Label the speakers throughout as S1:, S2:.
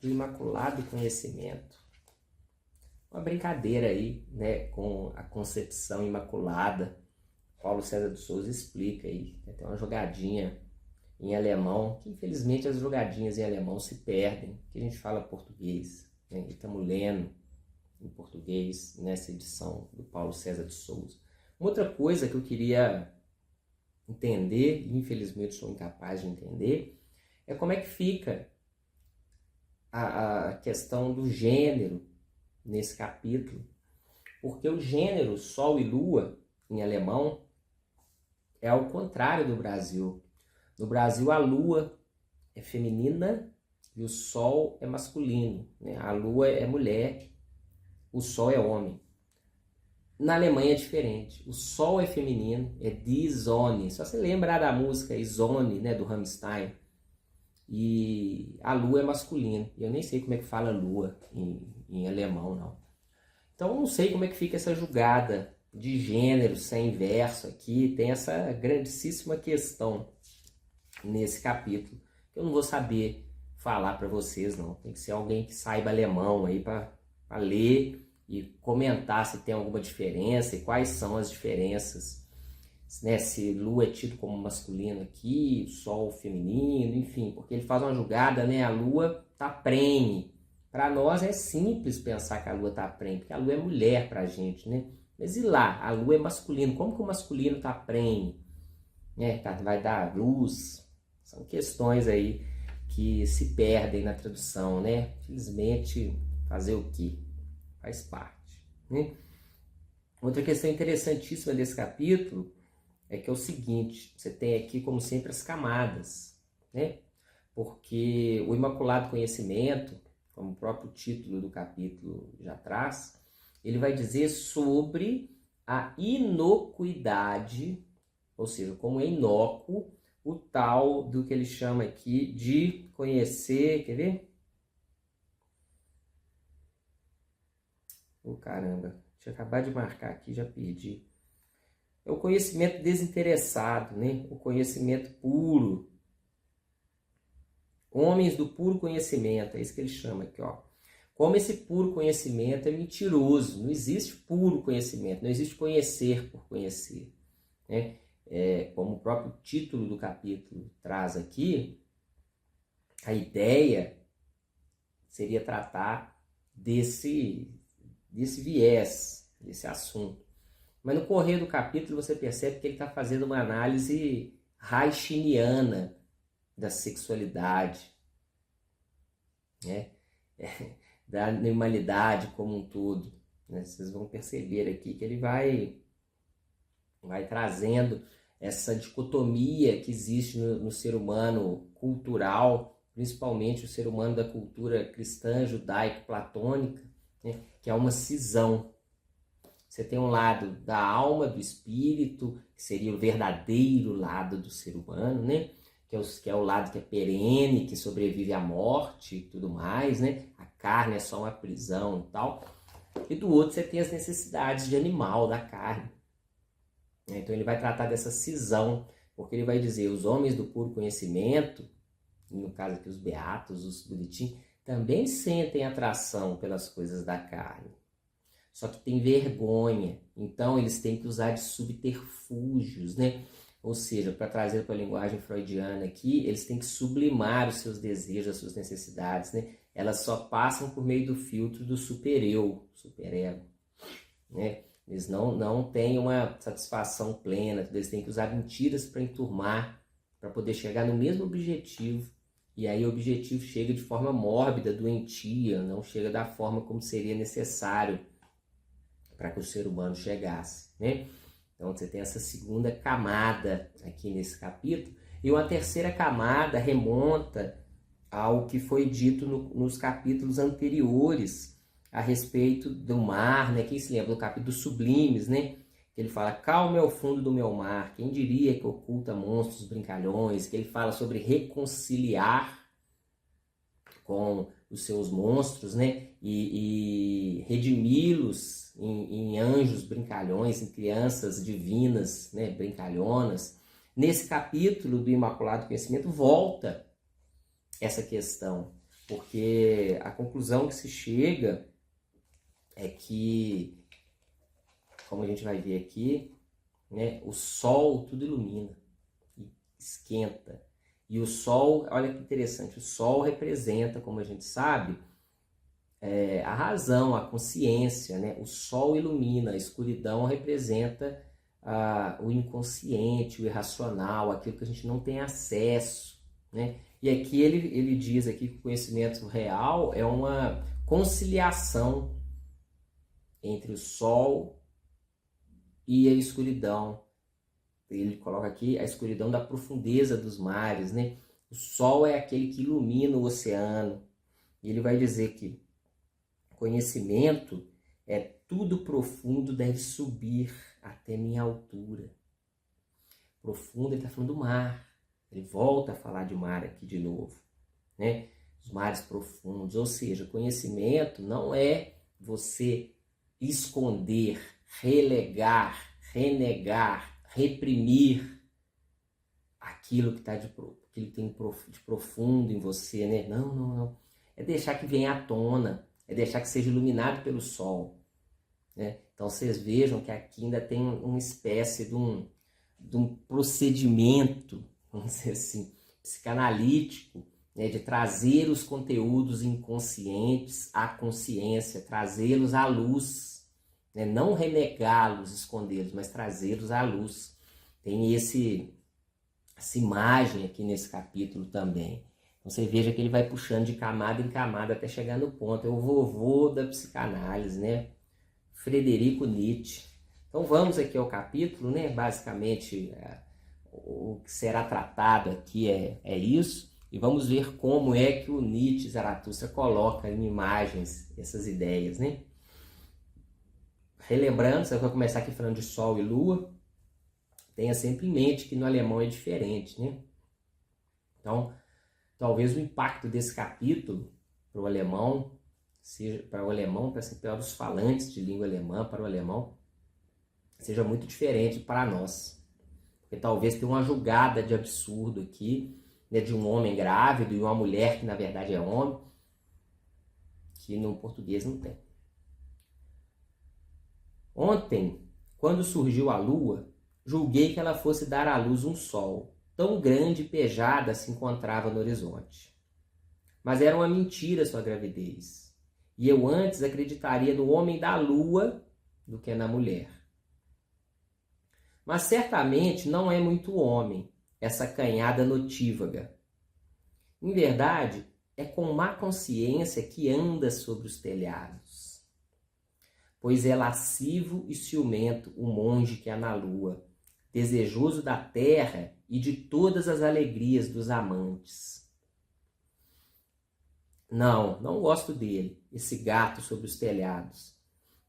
S1: do Imaculado Conhecimento. Uma brincadeira aí, né, com a concepção imaculada. Paulo César de Souza explica aí, né, tem uma jogadinha em alemão, que infelizmente as jogadinhas em alemão se perdem, que a gente fala português, né, e estamos lendo em português nessa edição do Paulo César de Souza. Uma outra coisa que eu queria entender, e infelizmente sou incapaz de entender, é como é que fica a questão do gênero nesse capítulo, porque o gênero Sol e Lua, em alemão, é ao contrário do Brasil. No Brasil, a Lua é feminina e o Sol é masculino, né? A Lua é mulher, o Sol é homem. Na Alemanha é diferente. O Sol é feminino, é die Sonne. Só você lembrar da música Sonne, né, do Rammstein. E a Lua é masculino. Eu nem sei como é que fala Lua em alemão, não. Então eu não sei como é que fica essa jogada de gênero sem verso aqui. Tem essa grandíssima questão nesse capítulo, que eu não vou saber falar para vocês, não. Tem que ser alguém que saiba alemão aí para ler e comentar se tem alguma diferença e quais são as diferenças, né? Se Lua é tido como masculino aqui, Sol feminino, enfim, porque ele faz uma jogada, né? A Lua tá prenhe. Para nós é simples pensar que a Lua tá prenhe, porque a Lua é mulher pra gente, né? Mas e lá? A Lua é masculino. Como que o masculino tá prenhe? Né? Vai dar luz. São questões aí que se perdem na tradução, né? Infelizmente, fazer o quê? Faz parte, né? Outra questão interessantíssima desse capítulo é que é o seguinte, você tem aqui, como sempre, as camadas, né? Porque o Imaculado Conhecimento, como o próprio título do capítulo já traz, ele vai dizer sobre a inocuidade, ou seja, como é inócuo o tal do que ele chama aqui de conhecer, quer ver? Caramba, deixa eu acabar de marcar aqui, já perdi. É o conhecimento desinteressado, né? O conhecimento puro. Homens do puro conhecimento, é isso que ele chama aqui, ó. Como esse puro conhecimento é mentiroso, não existe puro conhecimento, não existe conhecer por conhecer, né? Como o próprio título do capítulo traz aqui, a ideia seria tratar desse viés, desse assunto. Mas no correr do capítulo você percebe que ele está fazendo uma análise reichiniana da sexualidade, né? Da animalidade como um todo, né? Vocês vão perceber aqui que ele vai trazendo essa dicotomia que existe no ser humano cultural, principalmente o ser humano da cultura cristã, judaica, platônica, né? Que é uma cisão. Você tem um lado da alma, do espírito, que seria o verdadeiro lado do ser humano, né? Que é o lado que é perene, que sobrevive à morte e tudo mais, né? A carne é só uma prisão e tal. E do outro você tem as necessidades de animal, da carne. Então ele vai tratar dessa cisão, porque ele vai dizer, os homens do puro conhecimento, no caso aqui os beatos, os bonitinhos, também sentem atração pelas coisas da carne. Só que tem vergonha, então eles têm que usar de subterfúgios, né? Ou seja, para trazer para a linguagem freudiana aqui, eles têm que sublimar os seus desejos, as suas necessidades, né? Elas só passam por meio do filtro do superego, né? Eles não têm uma satisfação plena, eles têm que usar mentiras para enturmar, para poder chegar no mesmo objetivo. E aí o objetivo chega de forma mórbida, doentia, não chega da forma como seria necessário para que o ser humano chegasse, né? Então você tem essa segunda camada aqui nesse capítulo, e uma terceira camada remonta ao que foi dito nos capítulos anteriores a respeito do mar, né? Quem se lembra do capítulo dos sublimes, né? Que ele fala, calma é o fundo do meu mar, quem diria que oculta monstros brincalhões, que ele fala sobre reconciliar com os seus monstros, né? E redimi-los em anjos brincalhões, em crianças divinas, né? Brincalhonas. Nesse capítulo do Imaculado Conhecimento volta essa questão, Porque a conclusão que se chega é que, como a gente vai ver aqui, né, o sol tudo ilumina, esquenta. E o sol, olha que interessante, o sol representa, como a gente sabe, a razão, a consciência, né? O sol ilumina, a escuridão representa o inconsciente, o irracional, aquilo que a gente não tem acesso, né? E aqui ele diz aqui que o conhecimento real é uma conciliação entre o sol e a escuridão. Ele coloca aqui a escuridão da profundeza dos mares, né? O sol é aquele que ilumina o oceano. E ele vai dizer que conhecimento é tudo profundo deve subir até minha altura. Profundo, ele está falando do mar. Ele volta a falar de mar aqui de novo, né? Os mares profundos. Ou seja, conhecimento não é você esconder, relegar, renegar, reprimir aquilo que está de profundo em você, né? Não. É deixar que venha à tona, é deixar que seja iluminado pelo sol, né? Então vocês vejam que aqui ainda tem uma espécie de um procedimento, vamos dizer assim, psicanalítico, né? De trazer os conteúdos inconscientes à consciência, trazê-los à luz, né? Não renegá-los, escondê-los, mas trazê-los à luz. Tem essa imagem aqui nesse capítulo também. Então você veja que ele vai puxando de camada em camada até chegar no ponto. É o vovô da psicanálise, né? Frederico Nietzsche. Então vamos aqui ao capítulo, né? Basicamente o que será tratado aqui é isso. E vamos ver como é que o Nietzsche Zaratustra coloca em imagens essas ideias, né? Relembrando, você vai começar aqui falando de Sol e Lua. Tenha sempre em mente que no alemão é diferente, né? Então, talvez o impacto desse capítulo para o alemão, para os falantes de língua alemã, para o alemão, seja muito diferente para nós. Porque talvez tenha uma julgada de absurdo aqui, né, de um homem grávido e uma mulher que na verdade é homem, que no português não tem. Ontem, quando surgiu a lua, julguei que ela fosse dar à luz um sol. Tão grande e pejada se encontrava no horizonte. Mas era uma mentira sua gravidez. E eu antes acreditaria no homem da lua do que na mulher. Mas certamente não é muito homem, essa canhada notívaga. Em verdade, é com má consciência que anda sobre os telhados. Pois é lascivo e ciumento o monge que há na lua, desejoso da terra e de todas as alegrias dos amantes. Não gosto dele, esse gato sobre os telhados.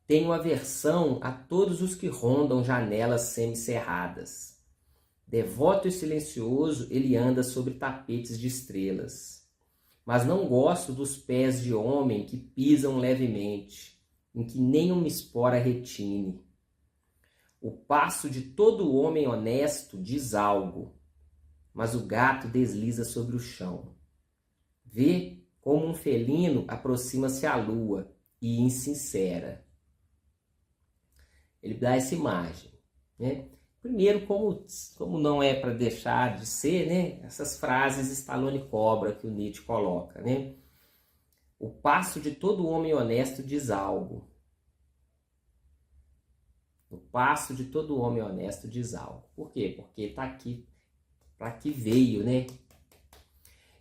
S1: Tenho aversão a todos os que rondam janelas semicerradas. Devoto e silencioso, ele anda sobre tapetes de estrelas. Mas não gosto dos pés de homem que pisam levemente, em que nem uma espora retine. O passo de todo homem honesto diz algo, mas o gato desliza sobre o chão. Vê como um felino aproxima-se à lua e insincera. Ele dá essa imagem, né? Primeiro, como não é para deixar de ser, né? Essas frases Stallone Cobra que o Nietzsche coloca, né? O passo de todo homem honesto diz algo. O passo de todo homem honesto diz algo. Por quê? Porque está aqui, para que veio, né?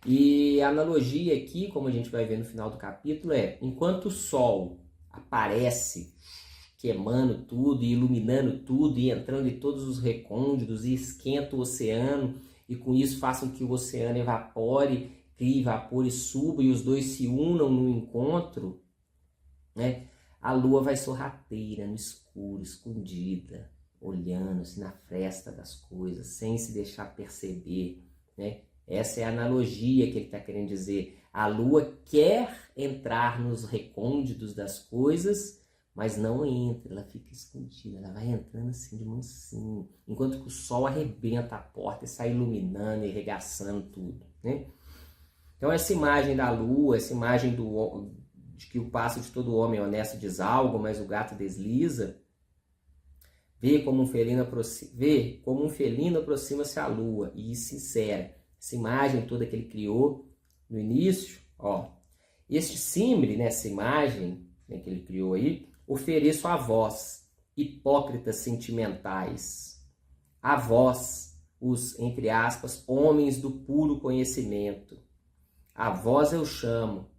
S1: E a analogia aqui, como a gente vai ver no final do capítulo, é enquanto o sol aparece queimando tudo e iluminando tudo e entrando em todos os recônditos e esquenta o oceano e com isso façam que o oceano evapore, crie vapor e suba e os dois se unam no encontro, né? A lua vai sorrateira, no escuro, escondida, olhando-se na fresta das coisas, sem se deixar perceber, né? Essa é a analogia que ele está querendo dizer. A lua quer entrar nos recônditos das coisas, mas não entra, ela fica escondida, ela vai entrando assim de mansinho, enquanto que o sol arrebenta a porta e sai iluminando e regaçando tudo, né? Então essa imagem da lua, essa imagem de que o passo de todo homem honesto diz algo, mas o gato desliza, vê como um felino aproxima-se à lua e sincera. Essa imagem toda que ele criou no início, ó, este símbolo, né, essa imagem, né, que ele criou aí, ofereço a vós, hipócritas sentimentais, a vós, os, entre aspas, homens do puro conhecimento, a vós eu chamo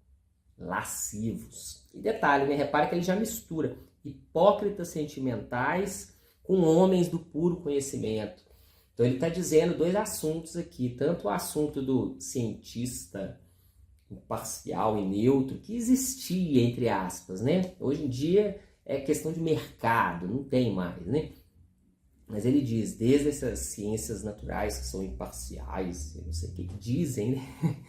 S1: lascivos. E detalhe, né, repare que ele já mistura hipócritas sentimentais com homens do puro conhecimento. Então ele está dizendo dois assuntos aqui, tanto o assunto do cientista imparcial e neutro, que existia, entre aspas, né? Hoje em dia é questão de mercado, não tem mais, né? Mas ele diz, desde essas ciências naturais que são imparciais, eu não sei o que dizem, né?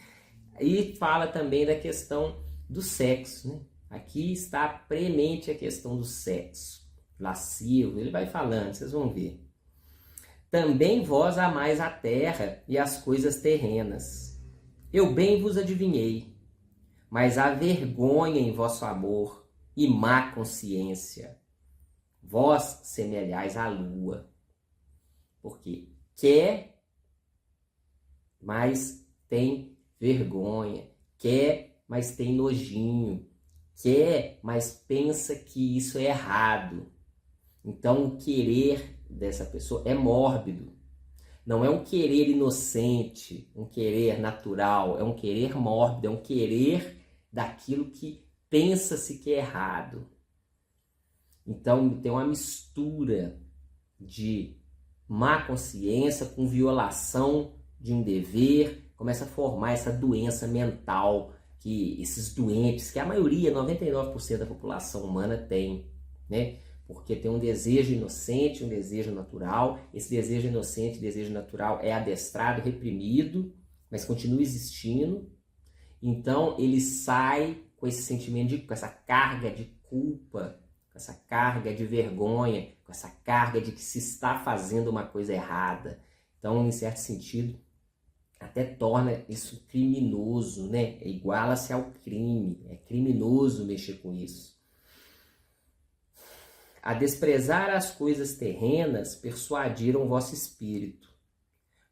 S1: E fala também da questão do sexo, né? Aqui está premente a questão do sexo, lascivo, ele vai falando, vocês vão ver. Também vós amais a terra e as coisas terrenas. Eu bem vos adivinhei, mas há vergonha em vosso amor e má consciência. Vós semelhais à lua, porque quer, mas tem vergonha, quer, mas tem nojinho, quer, mas pensa que isso é errado. Então o querer dessa pessoa é mórbido. Não é um querer inocente, um querer natural, é um querer mórbido, é um querer daquilo que pensa-se que é errado. Então tem uma mistura de má consciência com violação de um dever, começa a formar essa doença mental que esses doentes, que a maioria, 99% da população humana tem, né? Porque tem um desejo inocente, um desejo natural. Esse desejo inocente, desejo natural é adestrado, reprimido, mas continua existindo. Então ele sai com esse sentimento, com essa carga de culpa, com essa carga de vergonha, com essa carga de que se está fazendo uma coisa errada. Então, em certo sentido, até torna isso criminoso, né? Iguala-se ao crime. É criminoso mexer com isso. A desprezar as coisas terrenas, persuadiram vosso espírito,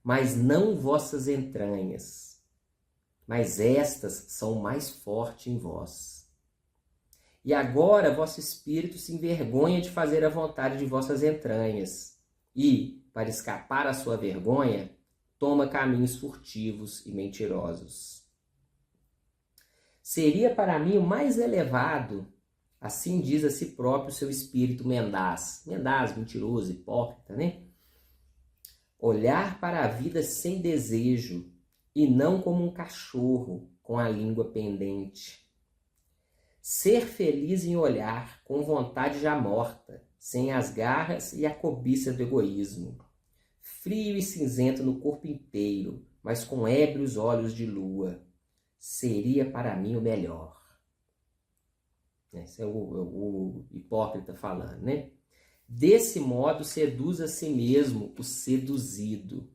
S1: mas não vossas entranhas, mas estas são mais fortes em vós. E agora vosso espírito se envergonha de fazer a vontade de vossas entranhas, e, para escapar à sua vergonha, toma caminhos furtivos e mentirosos. Seria para mim o mais elevado, assim diz a si próprio seu espírito mendaz, mentiroso, hipócrita, né? Olhar para a vida sem desejo e não como um cachorro com a língua pendente. Ser feliz em olhar com vontade já morta, sem as garras e a cobiça do egoísmo. Frio e cinzento no corpo inteiro, mas com ébrios olhos de lua. Seria para mim o melhor. Esse é o hipócrita falando, né? Desse modo seduz a si mesmo o seduzido.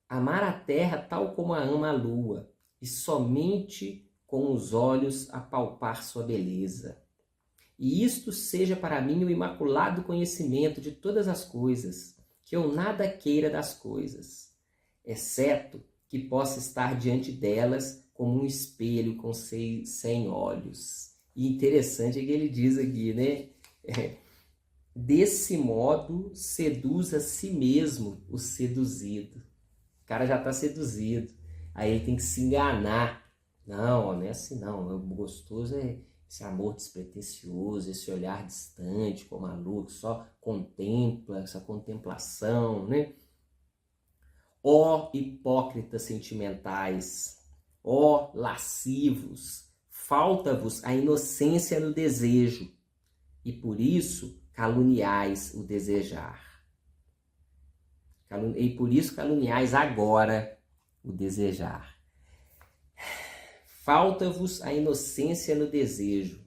S1: Amar a terra tal como a ama a lua, e somente com os olhos apalpar sua beleza. E isto seja para mim o imaculado conhecimento de todas as coisas, que eu nada queira das coisas, exceto que possa estar diante delas como um espelho com 100 olhos. E interessante é que ele diz aqui, né? Desse modo, seduz a si mesmo o seduzido. O cara já está seduzido. Aí ele tem que se enganar. Não é assim não. O gostoso é esse amor despretensioso, esse olhar distante, como a lua, que só contempla, essa contemplação, né? Ó hipócritas sentimentais, ó lascivos, falta-vos a inocência no desejo, e por isso caluniais o desejar. E por isso caluniais agora o desejar. Falta-vos a inocência no desejo.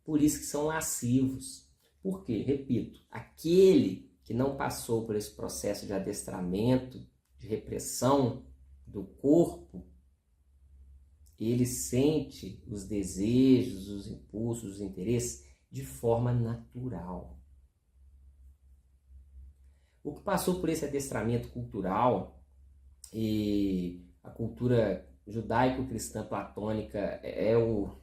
S1: Por isso que são lascivos. Por quê? Repito, aquele que não passou por esse processo de adestramento, de repressão do corpo, ele sente os desejos, os impulsos, os interesses de forma natural. O que passou por esse adestramento cultural, e a cultura judaico-cristã platônica é o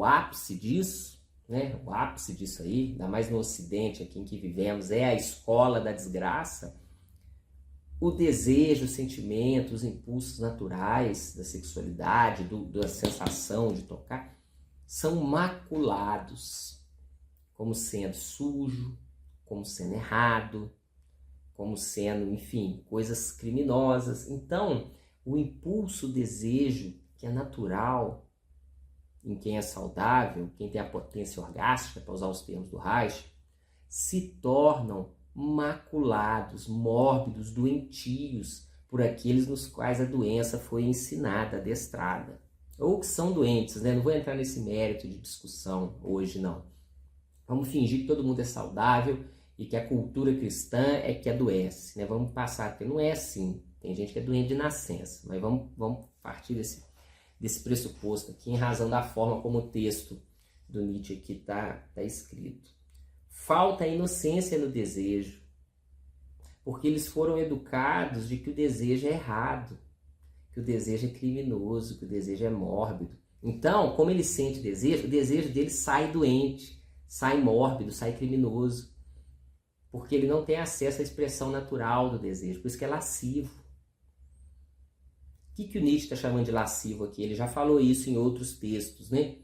S1: ápice disso, né? O ápice disso aí, ainda mais no Ocidente, aqui em que vivemos, é a escola da desgraça. O desejo, o sentimento, os impulsos naturais da sexualidade, da sensação de tocar, são maculados como sendo sujo, como sendo errado, como sendo, enfim, coisas criminosas. Então, o impulso, o desejo, que é natural em quem é saudável, quem tem a potência orgástica, para usar os termos do Reich, se tornam maculados, mórbidos, doentios por aqueles nos quais a doença foi ensinada, adestrada. Ou que são doentes, né? Não vou entrar nesse mérito de discussão hoje, não. Vamos fingir que todo mundo é saudável e que a cultura cristã é que adoece, né? Vamos passar, porque não é assim. Tem gente que é doente de nascença, mas vamos partir desse pressuposto aqui em razão da forma como o texto do Nietzsche aqui está escrito. Falta a inocência no desejo, porque eles foram educados de que o desejo é errado, que o desejo é criminoso, que o desejo é mórbido. Então, como ele sente o desejo dele sai doente, sai mórbido, sai criminoso, porque ele não tem acesso à expressão natural do desejo, por isso que é lascivo. O que o Nietzsche está chamando de lascivo aqui? Ele já falou isso em outros textos, né?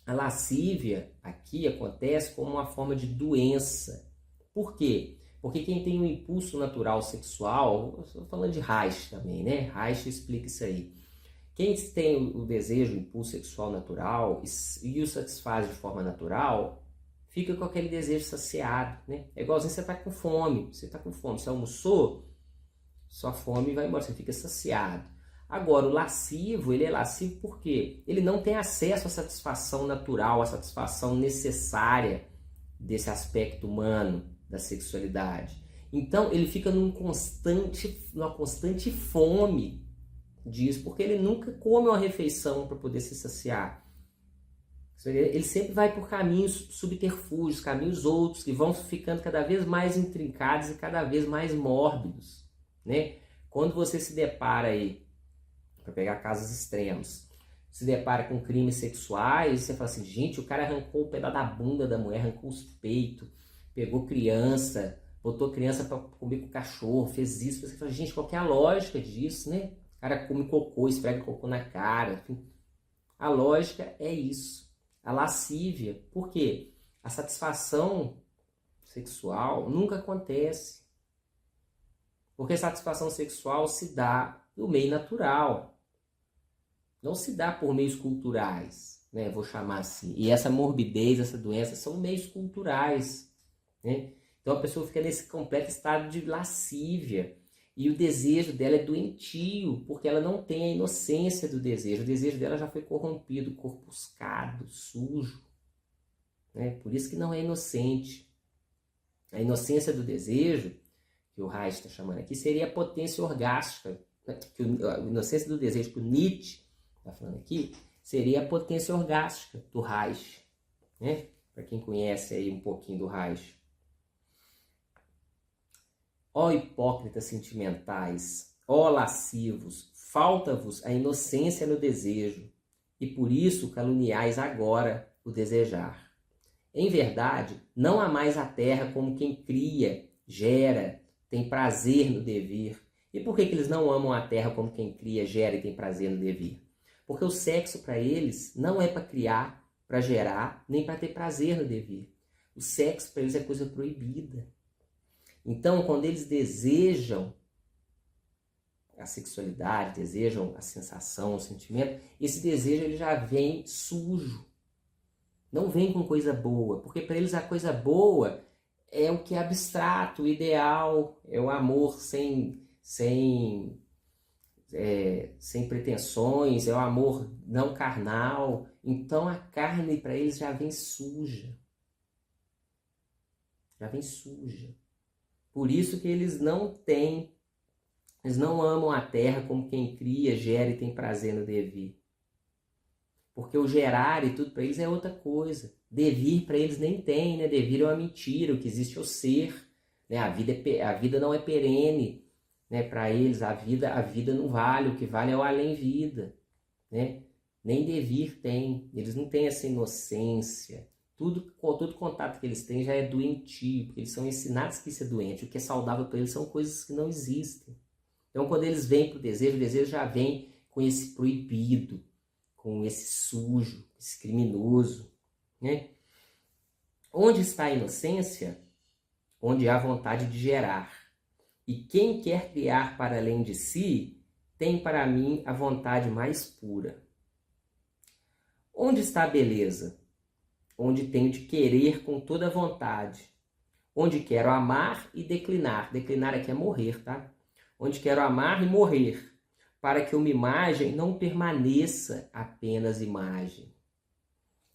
S1: A lascívia aqui acontece como uma forma de doença. Por quê? Porque quem tem um impulso natural sexual, estou falando de Reich também, né? Reich explica isso aí. Quem tem o desejo, o impulso sexual natural e o satisfaz de forma natural, fica com aquele desejo saciado, né? É igualzinho você está com fome. Você está com fome, você almoçou, sua fome vai embora, você fica saciado. Agora, o lascivo, ele é lascivo porque ele não tem acesso à satisfação natural, à satisfação necessária desse aspecto humano da sexualidade. Então, ele fica numa constante fome disso, porque ele nunca come uma refeição para poder se saciar. Ele sempre vai por caminhos subterfúgios, caminhos outros, que vão ficando cada vez mais intrincados e cada vez mais mórbidos, né? Quando você se depara aí, para pegar casos extremos, se depara com crimes sexuais, você fala assim, gente, o cara arrancou o pedaço da bunda da mulher, arrancou os peitos, pegou criança, botou criança para comer com o cachorro, fez isso. Você fala, gente, qual que é a lógica disso, né? O cara come cocô, esfrega cocô na cara, enfim. A lógica é isso. A lascívia. Por quê? A satisfação sexual nunca acontece. Porque a satisfação sexual se dá no meio natural. Não se dá por meios culturais, né? Vou chamar assim. E essa morbidez, essa doença são meios culturais, né? Então a pessoa fica nesse completo estado de lascívia. E o desejo dela é doentio, porque ela não tem a inocência do desejo. O desejo dela já foi corrompido, corpuscado, sujo, né? Por isso que não é inocente. A inocência do desejo, que o Reich está chamando aqui, seria a potência orgástica. A inocência do desejo que o Nietzsche está falando aqui, seria a potência orgástica do Reich, né? Para quem conhece aí um pouquinho do Reich. Ó hipócritas sentimentais, ó lascivos, falta-vos a inocência no desejo, e por isso caluniais agora o desejar. Em verdade, não há mais a terra como quem cria, gera, tem prazer no devir. E por que eles não amam a terra como quem cria, gera e tem prazer no devir? Porque o sexo para eles não é para criar, para gerar, nem para ter prazer no devir. O sexo para eles é coisa proibida. Então, quando eles desejam a sexualidade, desejam a sensação, o sentimento, esse desejo ele já vem sujo. Não vem com coisa boa, porque para eles a coisa boa é o que é abstrato, o ideal, é o amor sem pretensões, é o amor não carnal. Então a carne para eles já vem suja. Já vem suja. Por isso que eles não têm Eles não amam a terra como quem cria, gera e tem prazer no devir. Porque o gerar e tudo para eles é outra coisa. Devir para eles nem tem, né? Devir é uma mentira, o que existe é o ser. Né? A vida não é perene. Né? Para eles, a vida não vale, o que vale é o além-vida. Né? Nem devir tem, eles não têm essa inocência. Todo contato que eles têm já é doentio, porque eles são ensinados que isso é doente. O que é saudável para eles são coisas que não existem. Então, quando eles vêm para o desejo já vem com esse proibido, com esse sujo, esse criminoso. Né? Onde está a inocência? Onde há vontade de gerar. E quem quer criar para além de si, tem para mim a vontade mais pura. Onde está a beleza? Onde tenho de querer com toda a vontade. Onde quero amar e declinar. Declinar aqui é morrer, tá? Onde quero amar e morrer, para que uma imagem não permaneça apenas imagem.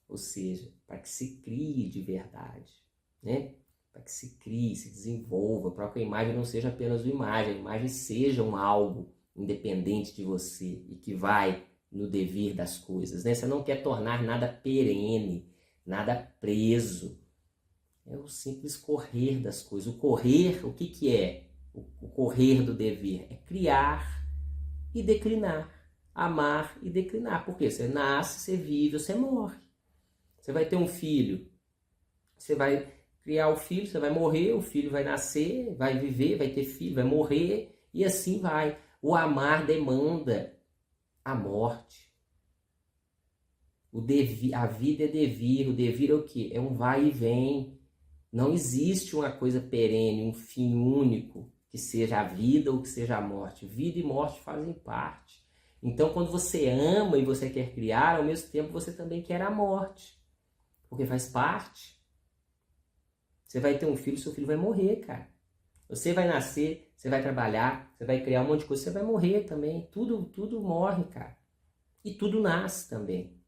S1: Ou seja, para que se crie de verdade, né? Para que se crie, se desenvolva, para que a imagem não seja apenas uma imagem, a imagem seja um algo independente de você e que vai no devir das coisas, né? Você não quer tornar nada perene, nada preso. É o simples correr das coisas. O correr, o que é? O correr do dever é criar e declinar, amar e declinar. Porque você nasce, você vive, você morre. Você vai ter um filho, você vai criar o filho, você vai morrer, o filho vai nascer, vai viver, vai ter filho, vai morrer e assim vai. O amar demanda a morte. A vida é devir, o devir é o quê? É um vai e vem. Não existe uma coisa perene, um fim único, que seja a vida ou que seja a morte. Vida e morte fazem parte. Então, quando você ama e você quer criar, ao mesmo tempo você também quer a morte. Porque faz parte. Você vai ter um filho, seu filho vai morrer, cara. Você vai nascer, você vai trabalhar, você vai criar um monte de coisa, você vai morrer também. Tudo morre, cara. E tudo nasce também.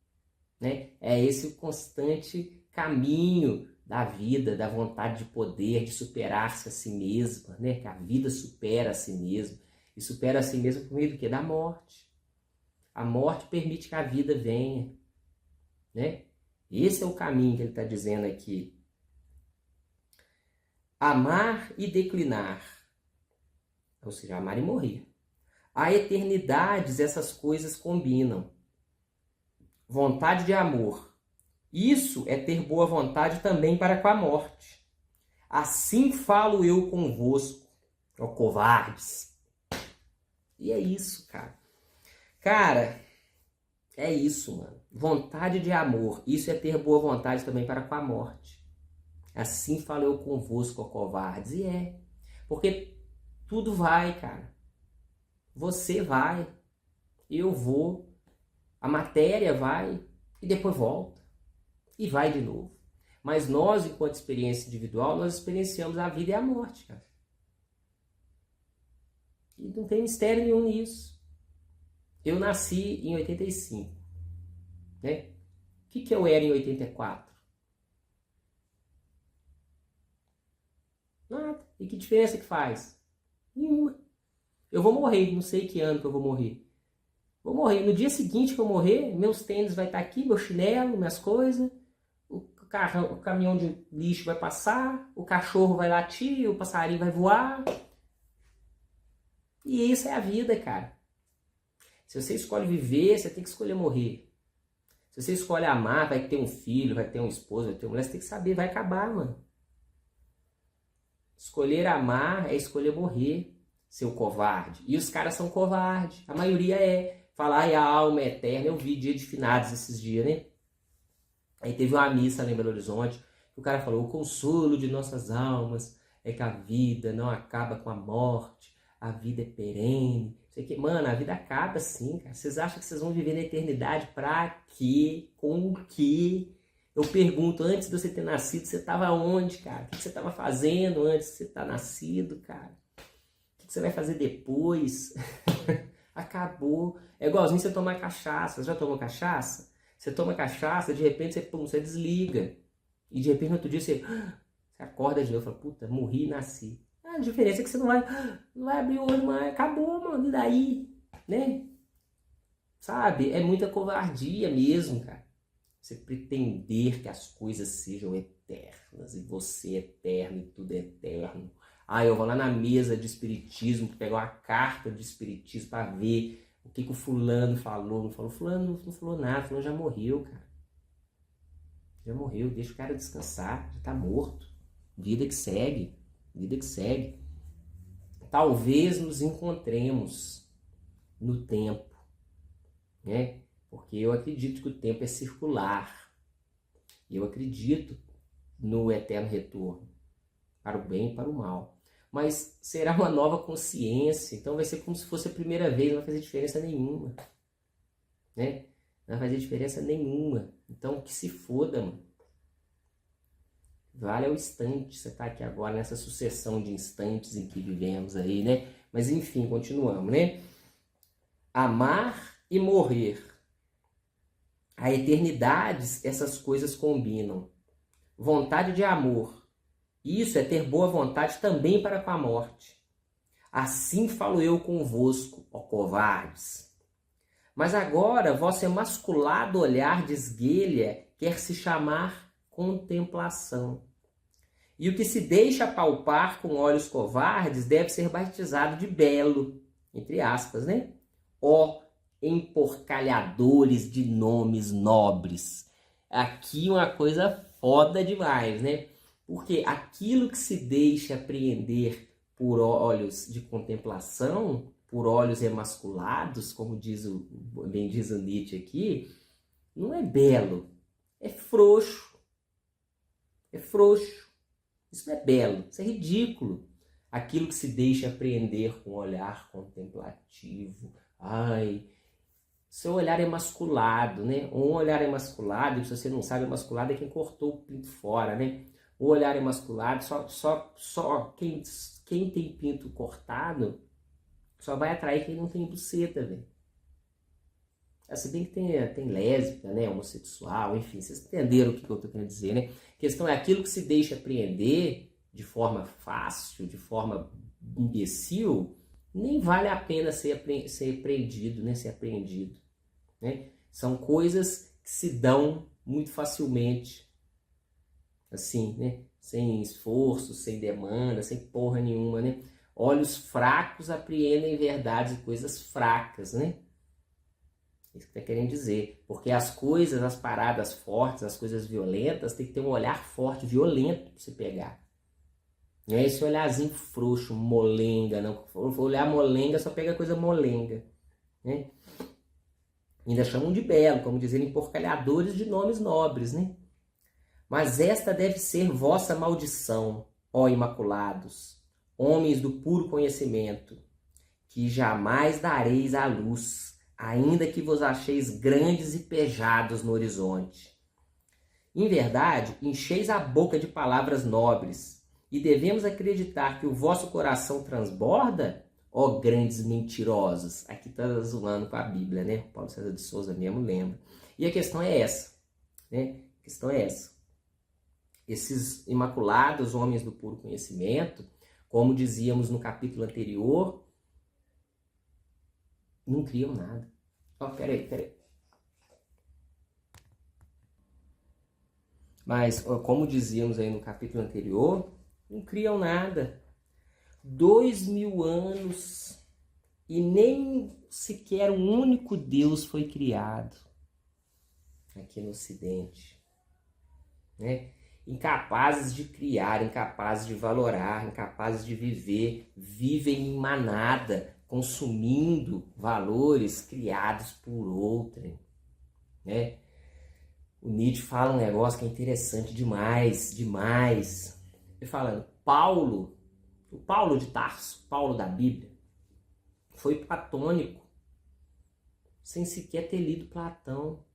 S1: Né? É esse o constante caminho da vida, da vontade de poder, de superar-se a si mesma, né? Que a vida supera a si mesma. E supera a si mesma por meio do quê? Da morte. A morte permite que a vida venha. Né? Esse é o caminho que ele está dizendo aqui. Amar e declinar. Ou seja, amar e morrer. Há eternidades, essas coisas combinam. Vontade de amor. Isso é ter boa vontade também para com a morte. Assim falo eu convosco, ó covardes. E é isso, cara. Cara, é isso, mano. Vontade de amor. Isso é ter boa vontade também para com a morte. Assim falo eu convosco, ó covardes. E é. Porque tudo vai, cara. Você vai. Eu vou. A matéria vai. E depois volta. E vai de novo. Mas nós, enquanto experiência individual, nós experienciamos a vida e a morte, cara. E não tem mistério nenhum nisso. Eu nasci em 85. Né? O que eu era em 84? Nada. E que diferença que faz? Nenhuma. Eu vou morrer, não sei que ano que eu vou morrer. Vou morrer. No dia seguinte que eu morrer, meus tênis vai estar aqui, meu chinelo, minhas coisas. O caminhão de lixo vai passar, o cachorro vai latir, o passarinho vai voar. E isso é a vida, cara. Se você escolhe viver, você tem que escolher morrer. Se você escolhe amar, vai ter um filho, vai ter um esposo, vai ter uma mulher, você tem que saber, vai acabar, mano. Escolher amar é escolher morrer, seu covarde. E os caras são covardes. A maioria é. Falar a alma é eterna. Eu vi dia de finados esses dias, né? Aí teve uma missa lá em Belo Horizonte, que o cara falou, o consolo de nossas almas é que a vida não acaba com a morte, a vida é perene. Sei que, mano, a vida acaba sim, cara. Vocês acham que vocês vão viver na eternidade pra quê? Com o quê? Eu pergunto, antes de você ter nascido, você estava onde, cara? O que você estava fazendo antes de você estar nascido, cara? O que você vai fazer depois? Acabou. É igualzinho você tomar cachaça. Você já tomou cachaça? Você toma cachaça, de repente você desliga. E de repente no outro dia você acorda de novo e fala, puta, morri e nasci. A diferença é que você não vai abrir o olho mais. Acabou, mano. E daí? Né? Sabe? É muita covardia mesmo, cara. Você pretender que as coisas sejam eternas. E você é eterno e tudo é eterno. Eu vou lá na mesa de espiritismo, pegar uma carta de espiritismo para ver o que o fulano falou. Não falou, fulano não falou nada, fulano já morreu, cara. Já morreu, deixa o cara descansar, já tá morto. Vida que segue, vida que segue. Talvez nos encontremos no tempo, né? Porque eu acredito que o tempo é circular. Eu acredito no eterno retorno, para o bem e para o mal. Mas será uma nova consciência, então vai ser como se fosse a primeira vez, não vai fazer diferença nenhuma, né? Não vai fazer diferença nenhuma. Então que se foda, mano. Vale ao instante, você tá aqui agora nessa sucessão de instantes em que vivemos aí, né? Mas enfim, continuamos, né? Amar e morrer. A eternidade, essas coisas combinam. Vontade de amor. Isso é ter boa vontade também para com a morte. Assim falo eu convosco, ó covardes. Mas agora vosso emasculado olhar de esguelha quer se chamar contemplação. E o que se deixa palpar com olhos covardes deve ser batizado de belo, entre aspas, né? Ó emporcalhadores de nomes nobres. Aqui uma coisa foda demais, né? Porque aquilo que se deixa apreender por olhos de contemplação, por olhos emasculados, como bem diz o Nietzsche aqui, não é belo, é frouxo. É frouxo. Isso não é belo, isso é ridículo. Aquilo que se deixa apreender com um olhar contemplativo. Seu olhar é emasculado, né? Um olhar emasculado, e se você não sabe, emasculado é quem cortou o pinto fora, né? O olhar emasculado, só quem tem pinto cortado só vai atrair quem não tem buceta, velho. Se bem que tem lésbica, né? Homossexual, enfim, vocês entenderam o que eu tô querendo dizer, né? A questão é aquilo que se deixa apreender de forma fácil, de forma imbecil, nem vale a pena ser apreendido, né? Ser apreendido, né? São coisas que se dão muito facilmente, assim, né? Sem esforço, sem demanda, sem porra nenhuma, né? Olhos fracos apreendem verdades e coisas fracas, né? Isso que está querendo dizer. Porque as paradas fortes, as coisas violentas, tem que ter um olhar forte, violento para você pegar. Não é esse olharzinho frouxo, molenga, não. Olhar molenga só pega coisa molenga, né? Ainda chamam de belo, como dizerem, porcalhadores de nomes nobres, né? Mas esta deve ser vossa maldição, ó imaculados, homens do puro conhecimento, que jamais dareis à luz, ainda que vos acheis grandes e pejados no horizonte. Em verdade, encheis a boca de palavras nobres, e devemos acreditar que o vosso coração transborda, ó grandes mentirosos. Aqui está zoando com a Bíblia, né? Paulo César de Souza mesmo lembra. E a questão é essa, né? A questão é essa. Esses imaculados homens do puro conhecimento, como dizíamos no capítulo anterior, não criam nada. Peraí. Mas, como dizíamos aí no capítulo anterior, não criam nada. 2000 anos e nem sequer um único Deus foi criado aqui no Ocidente, né? Incapazes de criar, incapazes de valorar, incapazes de viver, vivem em manada, consumindo valores criados por outrem, né? O Nietzsche fala um negócio que é interessante demais. Ele falando, o Paulo de Tarso, Paulo da Bíblia, foi platônico, sem sequer ter lido Platão.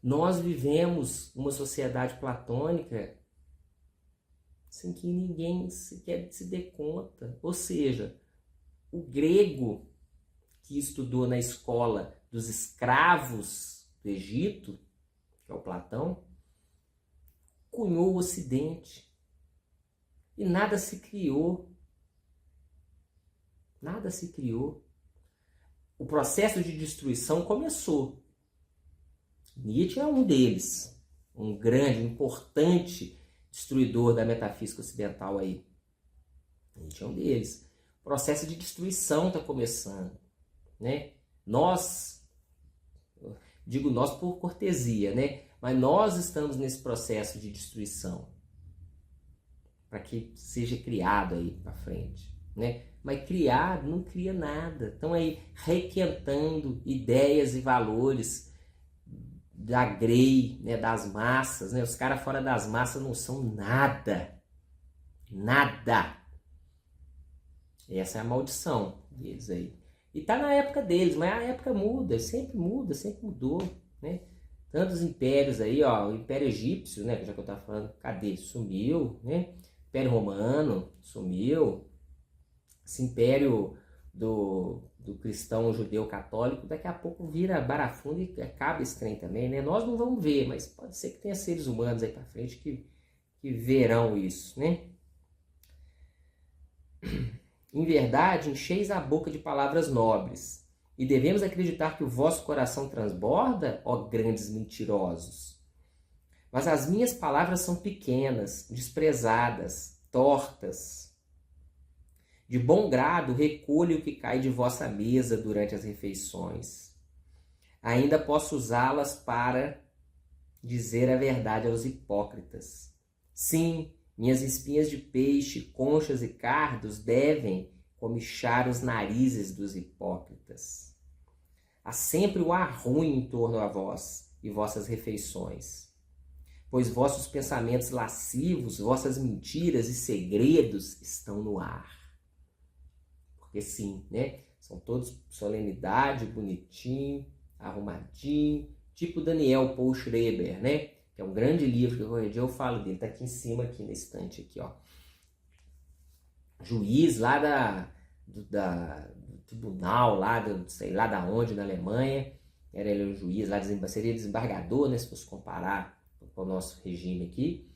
S1: Nós vivemos uma sociedade platônica sem que ninguém sequer se dê conta. Ou seja, o grego que estudou na escola dos escravos do Egito, que é o Platão, cunhou o Ocidente. E nada se criou. Nada se criou. O processo de destruição começou. Nietzsche é um deles, um grande, importante destruidor da metafísica ocidental aí. Nietzsche é um deles. O processo de destruição está começando, né? Nós, digo nós por cortesia, né? Mas nós estamos nesse processo de destruição para que seja criado aí para frente, né? Mas criado não cria nada. Estão aí requentando ideias e valores da grey, né, das massas, né? Os caras fora das massas não são nada. Nada. Essa é a maldição deles aí. E tá na época deles, mas a época muda, sempre mudou, né? Tantos impérios aí, ó, o Império Egípcio, né, já que eu tava falando, cadê? Sumiu, né? Império Romano sumiu. Esse império do cristão judeu católico, daqui a pouco vira barafundo e acaba esse trem também, né? Nós não vamos ver, mas pode ser que tenha seres humanos aí pra frente que verão isso, né? Em verdade, encheis a boca de palavras nobres, e devemos acreditar que o vosso coração transborda, ó grandes mentirosos. Mas as minhas palavras são pequenas, desprezadas, tortas. De bom grado recolho o que cai de vossa mesa durante as refeições. Ainda posso usá-las para dizer a verdade aos hipócritas. Sim, minhas espinhas de peixe, conchas e cardos devem comichar os narizes dos hipócritas. Há sempre o ar ruim em torno a vós e vossas refeições, pois vossos pensamentos lascivos, vossas mentiras e segredos estão no ar. Porque sim, né? São todos solenidade, bonitinho, arrumadinho, tipo Daniel Paul Schreber, né? Que é um grande livro que qualquer dia eu falo dele, tá aqui em cima, aqui na estante, aqui, ó. Juiz lá do tribunal, lá, sei lá da onde, na Alemanha. Era ele um juiz lá, seria desembargador, né? Se fosse comparar com o nosso regime aqui.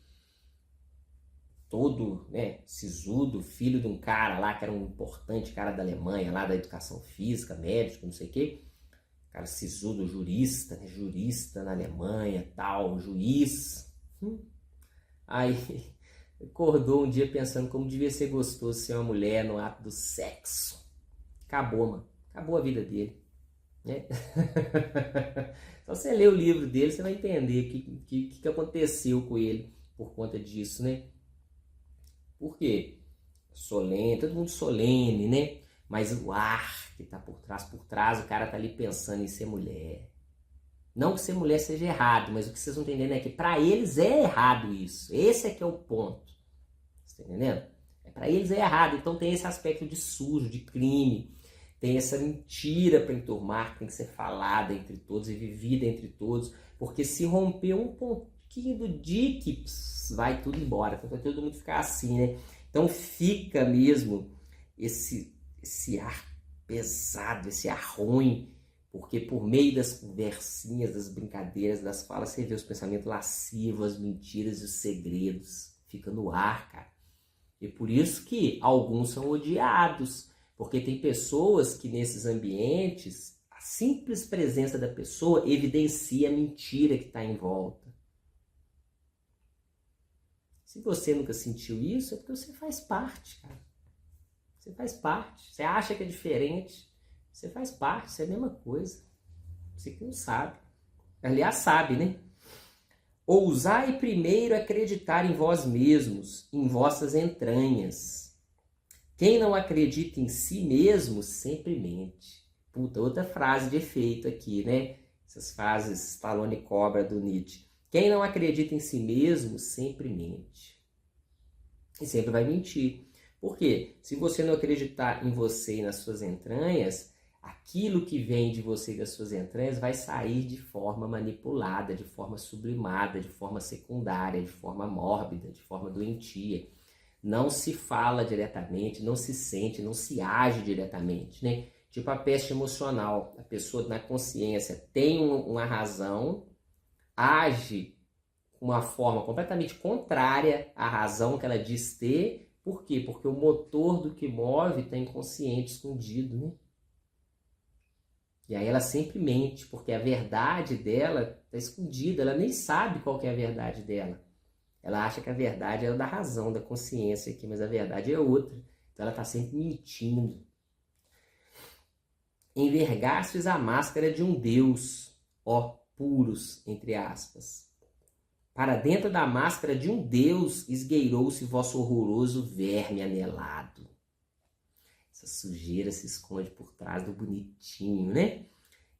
S1: Todo, né, sisudo, filho de um cara lá, que era um importante cara da Alemanha, lá da educação física, médico, não sei o quê. Cara sisudo, jurista, né, jurista na Alemanha, tal, juiz. Aí acordou um dia pensando como devia ser gostoso ser uma mulher no ato do sexo. Acabou, mano. Acabou a vida dele. Né? Só você ler o livro dele, você vai entender o que aconteceu com ele por conta disso, né? Por quê? Solene, todo mundo solene, né? Mas o ar que tá por trás, o cara tá ali pensando em ser mulher. Não que ser mulher seja errado, mas o que vocês estão entendendo é que para eles é errado isso. Esse é que é o ponto. Você tá entendendo? Para eles é errado. Então tem esse aspecto de sujo, de crime. Tem essa mentira para enturmar, que tem que ser falada entre todos e vivida entre todos. Porque se romper um pouquinho do dique, vai tudo embora. Então vai todo mundo ficar assim, né? Então fica mesmo esse ar pesado, esse ar ruim. Porque por meio das conversinhas, das brincadeiras, das falas, você vê os pensamentos lascivos, as mentiras e os segredos. Fica no ar, cara. E por isso que alguns são odiados. Porque tem pessoas que nesses ambientes, a simples presença da pessoa evidencia a mentira que está em volta. Se você nunca sentiu isso, é porque você faz parte, cara. Você faz parte. Você acha que é diferente. Você faz parte, isso é a mesma coisa. Você que não sabe. Aliás, sabe, né? Ousai primeiro acreditar em vós mesmos, em vossas entranhas. Quem não acredita em si mesmo, sempre mente. Puta, outra frase de efeito aqui, né? Essas frases Stallone e Cobra do Nietzsche. Quem não acredita em si mesmo, sempre mente. E sempre vai mentir. Por quê? Se você não acreditar em você e nas suas entranhas, aquilo que vem de você e das suas entranhas vai sair de forma manipulada, de forma sublimada, de forma secundária, de forma mórbida, de forma doentia. Não se fala diretamente, não se sente, não se age diretamente, né? Tipo a peste emocional. A pessoa na consciência tem uma razão, age de uma forma completamente contrária à razão que ela diz ter, Por quê? Porque o motor do que move está inconsciente, escondido, né? E aí ela sempre mente, porque a verdade dela está escondida, ela nem sabe qual que é a verdade dela. Ela acha que a verdade é da razão, da consciência aqui, mas a verdade é outra. Então ela está sempre mentindo. Envergastes a máscara de um Deus, ó puros, entre aspas. Para dentro da máscara de um Deus esgueirou-se vosso horroroso verme anelado. Essa sujeira se esconde por trás do bonitinho, né?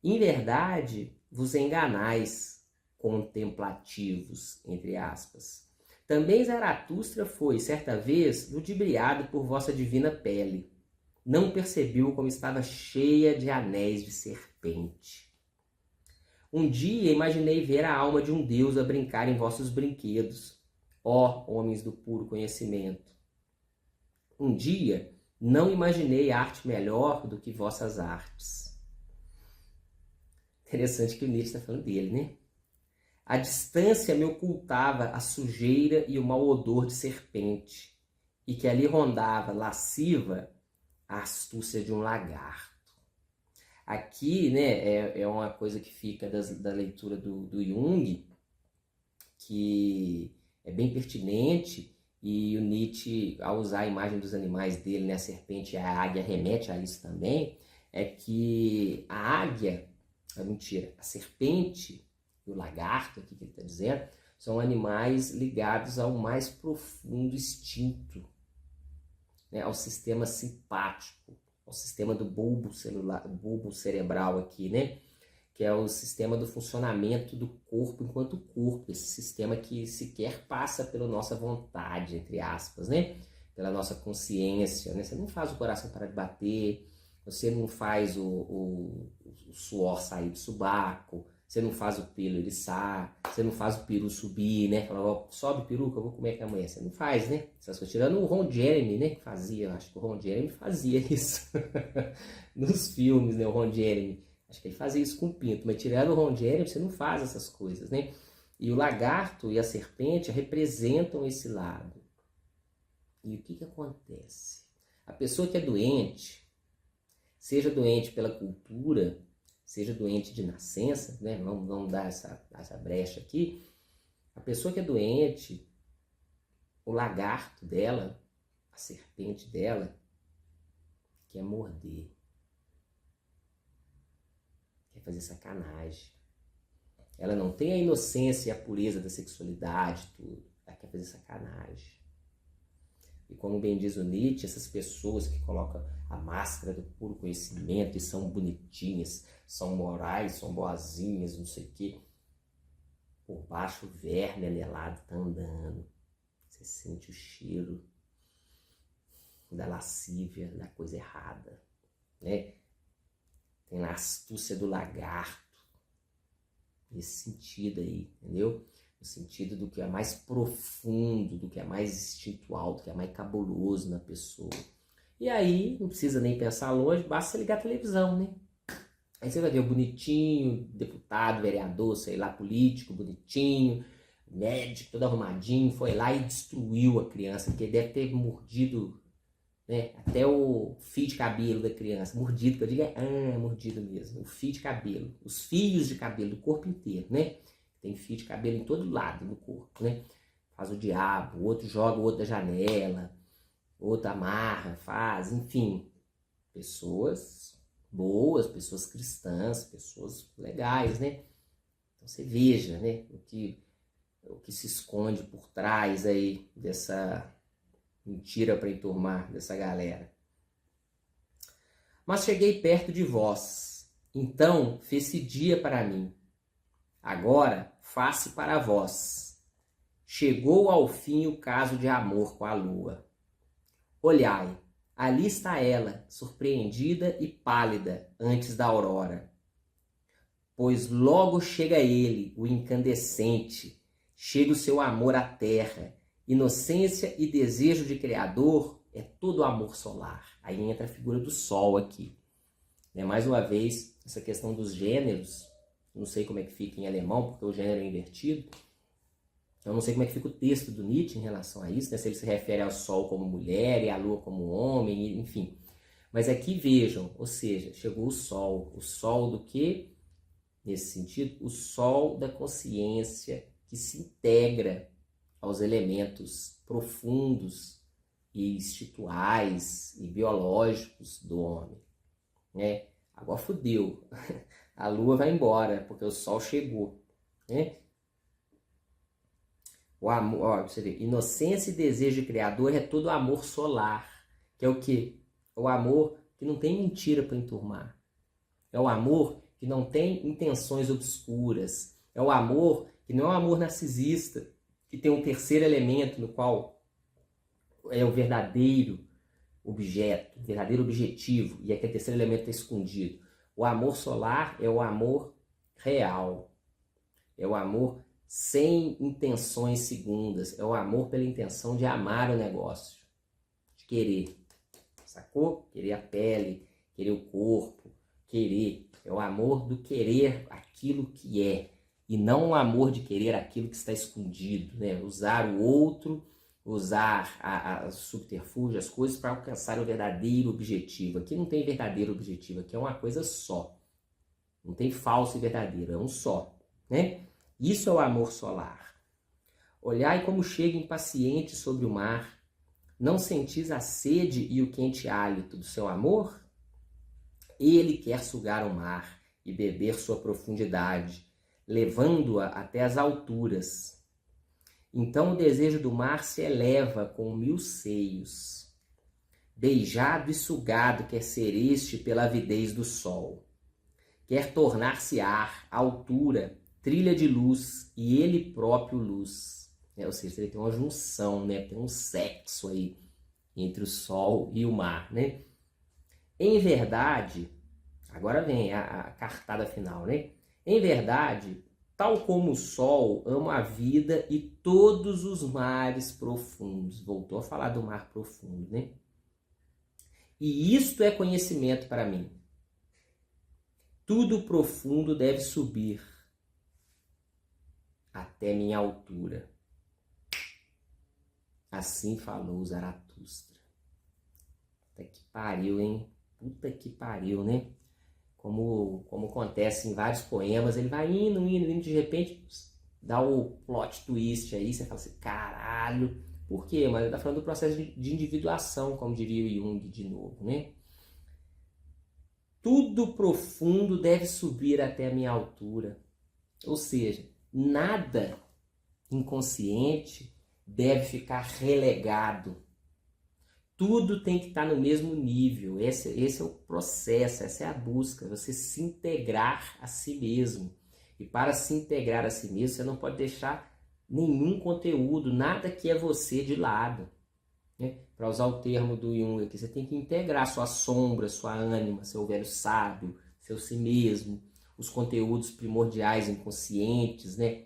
S1: Em verdade, vos enganais, contemplativos, entre aspas. Também Zaratustra foi, certa vez, ludibriado por vossa divina pele. Não percebeu como estava cheia de anéis de serpente. Um dia imaginei ver a alma de um Deus a brincar em vossos brinquedos, ó homens do puro conhecimento. Um dia não imaginei arte melhor do que vossas artes. Interessante que o Nietzsche está falando dele, né? A distância me ocultava a sujeira e o mau odor de serpente, e que ali rondava, lasciva, a astúcia de um lagarto. Aqui, né, é uma coisa que fica da leitura do Jung, que é bem pertinente, e o Nietzsche, ao usar a imagem dos animais dele, né, a serpente e a águia, remete a isso também, é que a águia, a serpente e o lagarto, aqui que ele está dizendo, são animais ligados ao mais profundo instinto, né, ao sistema simpático, ao sistema do bulbo celular, bulbo cerebral aqui, né? Que é o sistema do funcionamento do corpo enquanto corpo, esse sistema que sequer passa pela nossa vontade, entre aspas, né? Pela nossa consciência, né? Você não faz o coração parar de bater, você não faz o suor sair do sobaco, você não faz o pelo eriçar, você não faz o peru subir, né? Fala, ó, sobe peru que eu vou comer aqui amanhã. Você não faz, né? Essas coisas. Tirando o Ron Jeremy, né? Que fazia, eu acho que o Ron Jeremy fazia isso nos filmes, né? O Ron Jeremy. Acho que ele fazia isso com o pinto. Mas tirando o Ron Jeremy, você não faz essas coisas, né? E o lagarto e a serpente representam esse lado. E o que acontece? A pessoa que é doente, seja doente pela cultura, seja doente de nascença, né? Vamos dar essa brecha aqui. A pessoa que é doente, o lagarto dela, a serpente dela, quer morder. Quer fazer sacanagem. Ela não tem a inocência e a pureza da sexualidade, tudo. Ela quer fazer sacanagem. E como bem diz o Nietzsche, essas pessoas que colocam a máscara do puro conhecimento e são bonitinhas, são morais, são boazinhas, não sei o quê. Por baixo o verme anelado está andando. Você sente o cheiro da lascívia, da coisa errada, né? Tem a astúcia do lagarto. Nesse sentido aí, entendeu? No sentido do que é mais profundo, do que é mais instintual, do que é mais cabuloso na pessoa. E aí, não precisa nem pensar longe, basta ligar a televisão, né? Aí você vai ver o bonitinho, deputado, vereador, sei lá, político, bonitinho, médico, todo arrumadinho, foi lá e destruiu a criança, porque deve ter mordido, né, até o fio de cabelo da criança. Mordido, que eu digo mordido mesmo. O fio de cabelo, os fios de cabelo do corpo inteiro, né? Tem fio de cabelo em todo lado do corpo, né? Faz o diabo, o outro joga o outro da janela, outro amarra, faz, enfim. Pessoas boas, pessoas cristãs, pessoas legais, né? Então você veja, né, o que se esconde por trás aí dessa mentira para enturmar dessa galera. Mas cheguei perto de vós, então fez-se dia para mim. Agora faça para vós. Chegou ao fim o caso de amor com a lua. Olhai, ali está ela, surpreendida e pálida antes da aurora. Pois logo chega ele, o incandescente, chega o seu amor à terra. Inocência e desejo de criador é todo amor solar. Aí entra a figura do sol aqui. Mais uma vez, essa questão dos gêneros, não sei como é que fica em alemão, porque o gênero é invertido, Eu não sei como é que fica o texto do Nietzsche em relação a isso, né? Se ele se refere ao Sol como mulher e à Lua como homem, enfim. Mas aqui vejam, ou seja, chegou o Sol do quê? Nesse sentido, o Sol da consciência que se integra aos elementos profundos e instintuais e biológicos do homem, né? Agora fodeu, a Lua vai embora, porque o Sol chegou, né? O amor, ó, você vê, inocência e desejo criador é todo amor solar, que é o quê? É o amor que não tem mentira para enturmar. É o amor que não tem intenções obscuras. É o amor que não é um amor narcisista, que tem um terceiro elemento no qual é o verdadeiro objeto, o verdadeiro objetivo, e aquele terceiro elemento está escondido. O amor solar é o amor real. É o amor sem intenções segundas. É o amor pela intenção de amar o negócio, de querer. Sacou? Querer a pele, querer o corpo, querer. É o amor do querer aquilo que é. E não o amor de querer aquilo que está escondido, né? Usar o outro, usar a subterfúgio, as coisas para alcançar o verdadeiro objetivo. Aqui não tem verdadeiro objetivo, aqui é uma coisa só. Não tem falso e verdadeiro, é um só, né? Isso é o amor solar. Olhai como chega impaciente sobre o mar. Não sentis a sede e o quente hálito do seu amor? Ele quer sugar o mar e beber sua profundidade, levando-a até as alturas. Então o desejo do mar se eleva com 1000 seios. Beijado e sugado quer ser este pela avidez do sol. Quer tornar-se ar, altura, trilha de luz e ele próprio luz. Ou seja, ele tem uma junção, né? Tem um sexo aí entre o sol e o mar, né? Em verdade, agora vem a cartada final, né? Em verdade, tal como o sol ama a vida e todos os mares profundos. Voltou a falar do mar profundo, né? E isto é conhecimento para mim. Tudo profundo deve subir até minha altura. Assim falou Zaratustra. Puta que pariu, hein? Puta que pariu, né? Como acontece em vários poemas, ele vai indo, de repente dá o plot twist aí, você fala assim, caralho, por quê? Mas ele tá falando do processo de individuação, como diria o Jung de novo, né? Tudo profundo deve subir até a minha altura. Ou seja, nada inconsciente deve ficar relegado. Tudo tem que estar no mesmo nível. Esse é o processo, essa é a busca. Você se integrar a si mesmo. E para se integrar a si mesmo, você não pode deixar nenhum conteúdo, nada que é você de lado. Né? Para usar o termo do Jung aqui, você tem que integrar sua sombra, sua ânima, seu velho sábio, seu si mesmo, os conteúdos primordiais inconscientes, né?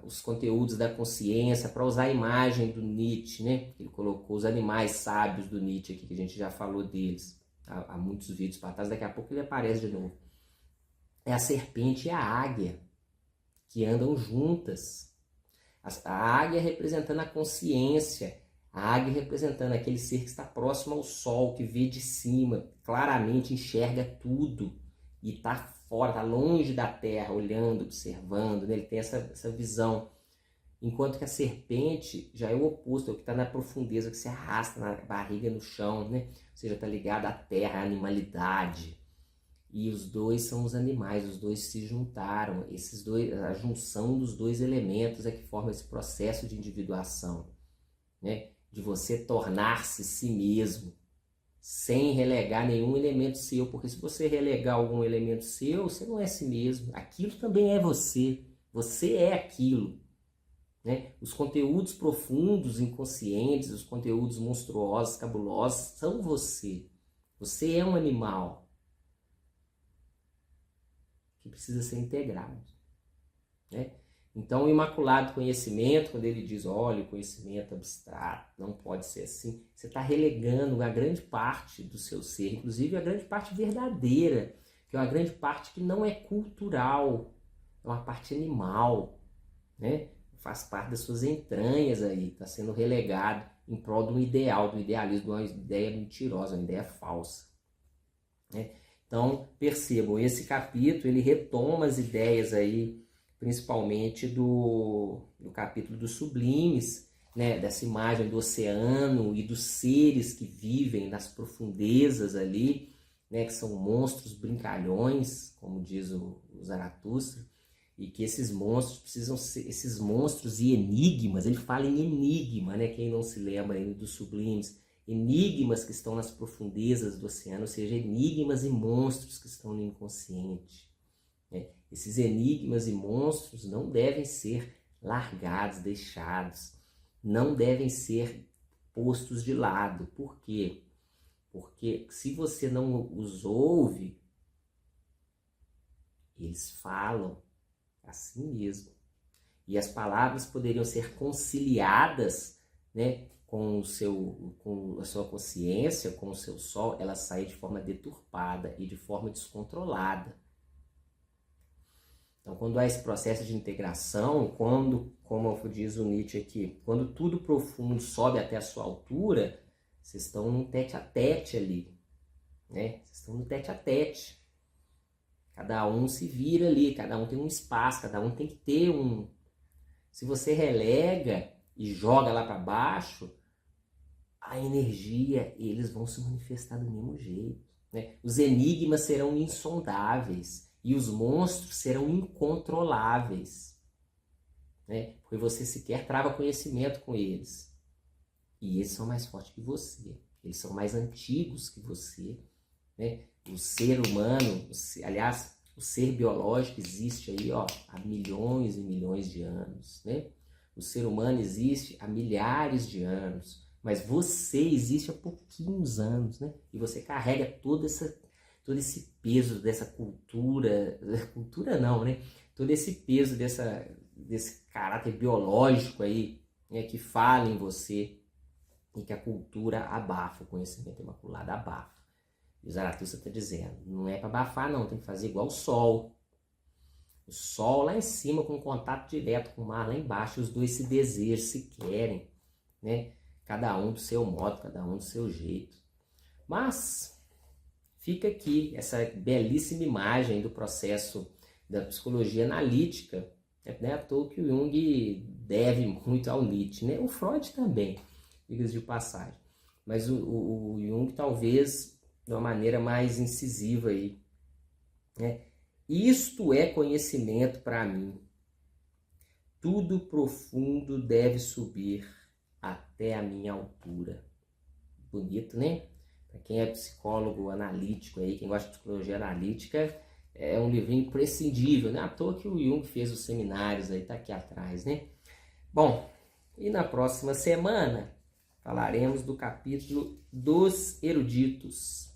S1: Os conteúdos da consciência, para usar a imagem do Nietzsche, né? Ele colocou os animais sábios do Nietzsche aqui, que a gente já falou deles há muitos vídeos para trás, daqui a pouco ele aparece de novo. É a serpente e a águia que andam juntas. A águia representando a consciência, a águia representando aquele ser que está próximo ao sol, que vê de cima, claramente enxerga tudo e está fora, está longe da terra, olhando, observando, né? Ele tem essa visão. Enquanto que a serpente já é o oposto, é o que está na profundeza, que se arrasta na barriga, no chão, né? Ou seja, está ligado à terra, à animalidade. E os dois são os animais, os dois se juntaram. Esses dois, a junção dos dois elementos é que forma esse processo de individuação, né? De você tornar-se si mesmo, sem relegar nenhum elemento seu, porque se você relegar algum elemento seu, você não é si mesmo. Aquilo também é você. Você é aquilo. Né? Os conteúdos profundos, inconscientes, os conteúdos monstruosos, cabulosos, são você. Você é um animal que precisa ser integrado. Né? Então, o imaculado conhecimento, quando ele diz, olha, o conhecimento abstrato, não pode ser assim, você está relegando a grande parte do seu ser, inclusive a grande parte verdadeira, que é uma grande parte que não é cultural, é uma parte animal, né? faz parte das suas entranhas aí, está sendo relegado em prol do ideal, do idealismo, de uma ideia mentirosa, uma ideia falsa. Né? Então, percebam, esse capítulo, ele retoma as ideias aí, principalmente do capítulo dos sublimes, né? Dessa imagem do oceano e dos seres que vivem nas profundezas ali, né? Que são monstros brincalhões, como diz o Zaratustra, e que esses monstros precisam ser, esses monstros e enigmas, ele fala em enigma, né? Quem não se lembra ainda dos sublimes, enigmas que estão nas profundezas do oceano, ou seja, enigmas e monstros que estão no inconsciente. Né? Esses enigmas e monstros não devem ser largados, deixados, não devem ser postos de lado. Por quê? Porque se você não os ouve, eles falam assim mesmo. E as palavras poderiam ser conciliadas, né, com a sua consciência, com o seu sol, ela sai de forma deturpada e de forma descontrolada. Então, quando há esse processo de integração, como diz o Nietzsche aqui, quando tudo profundo sobe até a sua altura, vocês estão num tete-a-tete ali, né? Vocês estão no tete-a-tete. Cada um se vira ali, cada um tem um espaço, cada um tem que ter um... Se você relega e joga lá para baixo, a energia, eles vão se manifestar do mesmo jeito. Né? Os enigmas serão insondáveis e os monstros serão incontroláveis. Né? Porque você sequer trava conhecimento com eles. E eles são mais fortes que você. Eles são mais antigos que você. Né? O ser humano, aliás, o ser biológico existe aí, ó, há milhões e milhões de anos. Né? O ser humano existe há milhares de anos. Mas você existe há pouquinhos anos, né? E você carrega todo esse peso dessa cultura não, né? Todo esse peso desse caráter biológico aí, né? Que fala em você e que a cultura abafa, o conhecimento imaculado abafa. E o Zaratustra está dizendo, não é para abafar não, tem que fazer igual o sol. O sol lá em cima com contato direto com o mar lá embaixo, os dois se desejam, se querem, né? Cada um do seu modo, cada um do seu jeito. Mas fica aqui essa belíssima imagem do processo da psicologia analítica. Não é à toa que o Jung deve muito ao Nietzsche, né? O Freud também, diga-se de passagem. Mas o Jung talvez de uma maneira mais incisiva aí. Né? Isto é conhecimento para mim. Tudo profundo deve subir até a minha altura. Bonito, né? Para quem é psicólogo analítico aí, quem gosta de psicologia analítica, é um livrinho imprescindível, né? À toa que o Jung fez os seminários aí, tá aqui atrás, né? Bom, e na próxima semana falaremos do capítulo dos eruditos.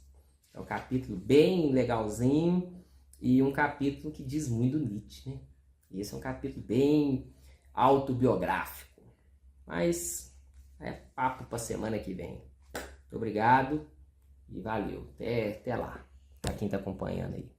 S1: É um capítulo bem legalzinho e um capítulo que diz muito do Nietzsche, né? Esse é um capítulo bem autobiográfico. Mas é papo para semana que vem. Muito obrigado e valeu. Até lá, para quem está acompanhando aí.